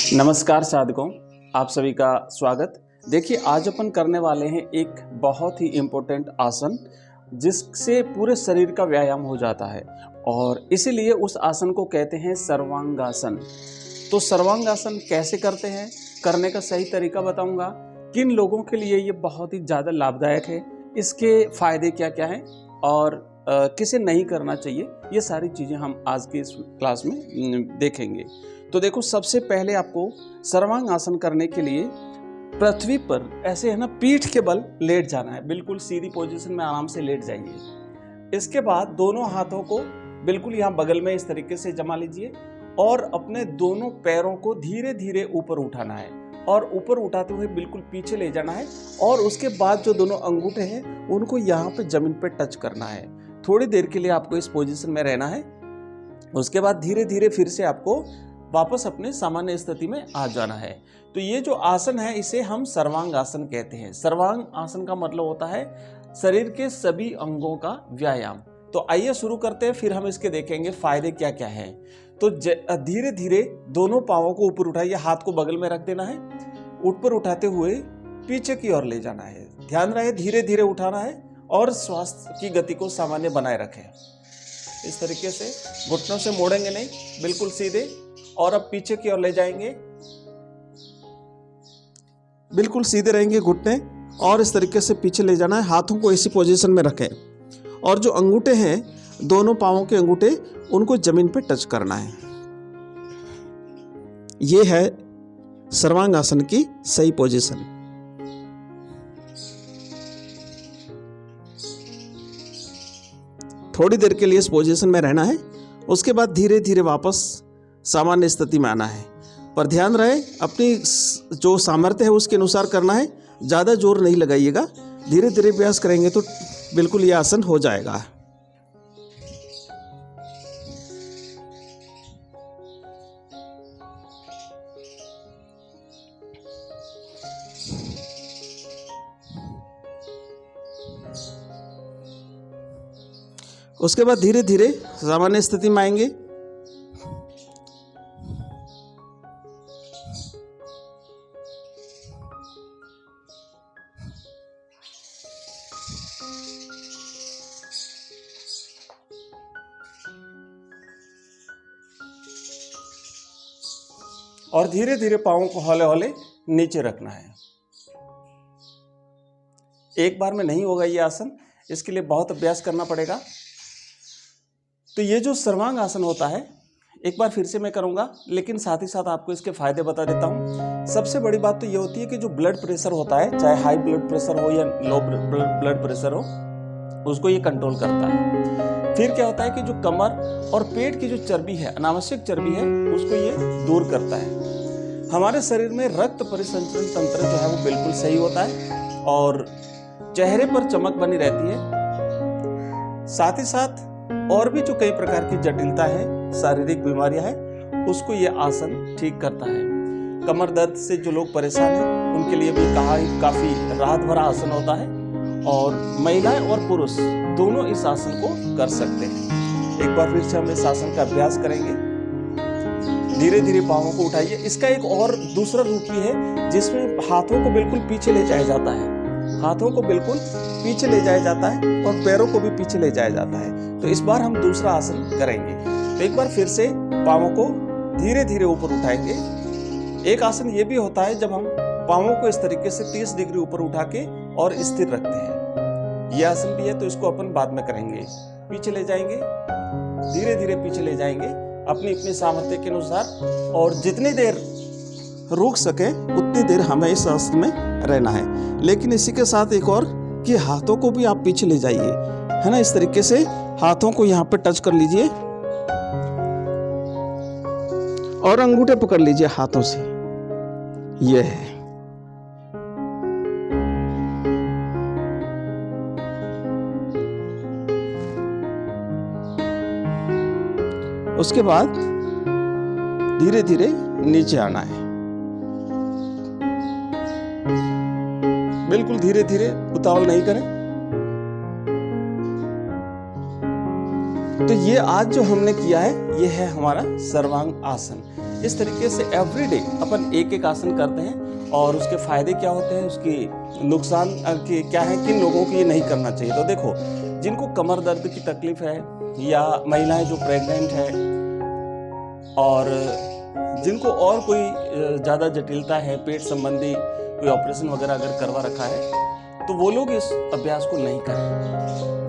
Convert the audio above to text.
नमस्कार साधकों, आप सभी का स्वागत। देखिए, आज अपन करने वाले हैं एक बहुत ही इम्पोर्टेंट आसन जिससे पूरे शरीर का व्यायाम हो जाता है और इसीलिए उस आसन को कहते हैं सर्वांगासन। तो सर्वांगासन कैसे करते हैं, करने का सही तरीका बताऊंगा, किन लोगों के लिए ये बहुत ही ज़्यादा लाभदायक है, इसके फायदे क्या क्या हैं और किसे नहीं करना चाहिए, ये सारी चीज़ें हम आज के इस क्लास में देखेंगे। तो देखो, सबसे पहले आपको सर्वांग आसन करने के लिए पृथ्वी पर ऐसे है ना, पीठ के बल लेट जाना है। बिल्कुल सीधी पोजीशन में आराम से लेट जाइए। इसके बाद दोनों हाथों को बिल्कुल यहाँ बगल में इस तरीके से जमा लीजिए और अपने दोनों पैरों को धीरे धीरे ऊपर उठाना है और ऊपर उठाते हुए बिल्कुल पीछे ले जाना है और उसके बाद जो दोनों अंगूठे हैं उनको यहाँ पे जमीन पे टच करना है। थोड़ी देर के लिए आपको इस पोजीशन में रहना है। उसके बाद धीरे धीरे फिर से आपको वापस अपने सामान्य स्थिति में आ जाना है। तो ये जो आसन है इसे हम सर्वांग आसन कहते हैं। सर्वांग आसन का मतलब होता है शरीर के सभी अंगों का व्यायाम। तो आइए शुरू करते हैं, फिर हम इसके देखेंगे फायदे क्या क्या हैं। तो धीरे धीरे दोनों पांवों को ऊपर उठाइए, हाथ को बगल में रख देना है, ऊपर उठाते हुए पीछे की ओर ले जाना है। ध्यान रहे धीरे धीरे उठाना है और श्वास की गति को सामान्य बनाए रखें। इस तरीके से घुटनों से मोड़ेंगे नहीं, बिल्कुल सीधे, और अब पीछे की ओर ले जाएंगे। बिल्कुल सीधे रहेंगे घुटने और इस तरीके से पीछे ले जाना है। हाथों को इसी पोजीशन में रखें और जो अंगूठे हैं, दोनों पांवों के अंगूठे, उनको जमीन पे टच करना है। यह है सर्वांग आसन की सही पोजीशन। थोड़ी देर के लिए इस पोजीशन में रहना है। उसके बाद धीरे धीरे वापस सामान्य स्थिति में आना है। पर ध्यान रहे अपनी जो सामर्थ्य है उसके अनुसार करना है। ज़्यादा जोर नहीं लगाइएगा, धीरे धीरे अभ्यास करेंगे तो बिल्कुल ये आसन हो जाएगा। उसके बाद धीरे धीरे सामान्य स्थिति में आएंगे। और धीरे धीरे पांवों को हौले हौले नीचे रखना है। एक बार में नहीं होगा ये आसन, इसके लिए बहुत अभ्यास करना पड़ेगा। तो ये जो सर्वांग आसन होता है, एक बार फिर से मैं करूंगा, लेकिन साथ ही साथ आपको इसके फायदे बता देता हूं। सबसे बड़ी बात तो ये होती है कि जो ब्लड प्रेशर होता है, चाहे हाई ब्लड प्रेशर हो या लो ब्लड प्रेशर हो, उसको ये कंट्रोल करता है। फिर क्या होता है कि जो कमर और पेट की जो चर्बी है, अनावश्यक चर्बी है, उसको ये दूर करता है। हमारे शरीर में रक्त परिसंचरण तंत्र जो है वो बिल्कुल सही होता है और चेहरे पर चमक बनी रहती है। साथ ही साथ और भी जो कई प्रकार की जटिलता है, शारीरिक बीमारियां हैं, उसको ये आसन ठीक करता है। कमर दर्द से जो लोग परेशान हैं उनके लिए भी काफी राहत भरा आसन होता है और महिलाएं और पुरुष दोनों इस आसन को कर सकते हैं। एक बार फिर से हम इस आसन का अभ्यास करेंगे। धीरे धीरे पांवों को उठाइए। इसका एक और दूसरा रूप भी है जिसमें हाथों को बिल्कुल पीछे ले जाया जाता है। हाथों को बिल्कुल पीछे ले जाया जाता है और पैरों को भी पीछे ले जाया जाता है। तो इस बार हम दूसरा आसन करेंगे। तो एक बार फिर से पांवों को धीरे धीरे ऊपर उठाएंगे। एक आसन ये भी होता है जब हम पांवों को इस तरीके से 30 डिग्री ऊपर उठा के और स्थिर रखते हैं। यह आसन भी है, तो इसको अपन बाद में करेंगे। पीछे ले जाएंगे, धीरे धीरे पीछे ले जाएंगे अपनी अपनी सामर्थ्य के अनुसार, और जितनी देर रुक सके उतनी देर हमें इस आसन में रहना है। लेकिन इसी के साथ एक और कि हाथों को भी आप पीछे ले जाइए, है ना। इस तरीके से हाथों को यहाँ पे टच कर लीजिए और अंगूठे पकड़ लीजिए हाथों से। यह है। उसके बाद धीरे धीरे नीचे आना है। बिल्कुल धीरे धीरे, उतावल नहीं करें। तो ये आज जो हमने किया है, ये है हमारा सर्वांग आसन। इस तरीके से एवरीडे अपन एक एक आसन करते हैं और उसके फायदे क्या होते हैं, उसकी नुकसान क्या है, किन लोगों को ये नहीं करना चाहिए। तो देखो, जिनको कमर दर्द की तकलीफ है या महिलाएं जो प्रेग्नेंट है और जिनको और कोई ज़्यादा जटिलता है, पेट संबंधी कोई ऑपरेशन वगैरह अगर करवा रखा है, तो वो लोग इस अभ्यास को नहीं करें।